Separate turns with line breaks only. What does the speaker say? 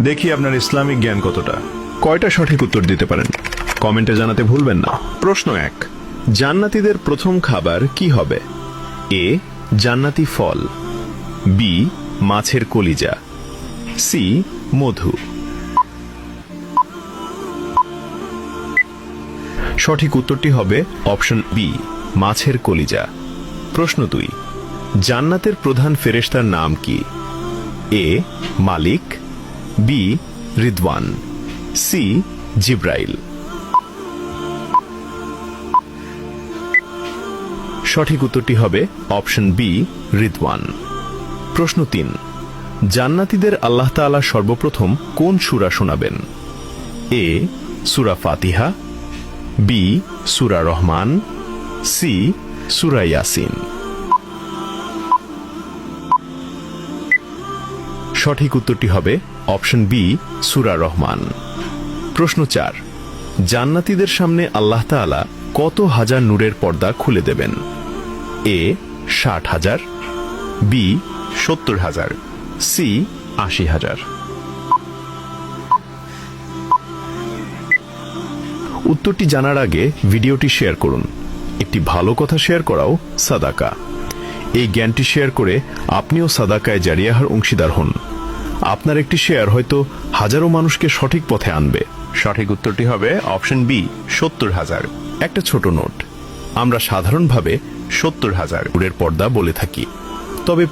দেখি আপনার ইসলামিক জ্ঞান কতটা। কয়টা সঠিক উত্তর দিতে পারেন কমেন্টে জানাতে ভুলবেন না। প্রশ্ন 1, জান্নাতীদের প্রথম খাবার কি হবে? এ, জান্নাতি ফল, বি, মাছের কলিজা, সি, মধু। সঠিক উত্তরটি হবে অপশন বি, মাছের কলিজা। প্রশ্ন 2, জান্নাতের প্রধান ফেরেশতার নাম কি? এ, মালিক, বি, রিদওয়ান, সি, জিব্রাইল। সঠিক উত্তরটি হবে অপশন বি, রিদওয়ান। প্রশ্ন 3, জান্নাতীদের আল্লাহ তাআলা সর্বপ্রথম কোন সূরা শোনাবেন? এ, সূরা ফাতিহা, বি, সূরা রহমান, সি, সূরা ইয়াসিন। সঠিক উত্তরটি হবে অপশন বি, সূরা রহমান। প্রশ্ন 4, জান্নাতীদের সামনে আল্লাহ তাআলা কত হাজার নূরের পর্দা খুলে দেবেন? এ, 60,000, বি, 70,000, সি, 80,000। উত্তরটি জানার আগে ভিডিওটি শেয়ার করুন। একটি ভালো কথা শেয়ার করাও সাদাকা। এই জ্ঞানটি শেয়ার করে আপনিও সাদাকায় জারিয়াহার অংশীদার হন। আপনার একটি শেয়ার হয়তো হাজারো মানুষকে সঠিক পথে আনবে। সঠিক উত্তরটি হবে অপশন বি, 70,000। একটা ছোট নোট, আমরা সাধারণভাবে 70,000 নূরের পর্দা বলে থাকি, তবে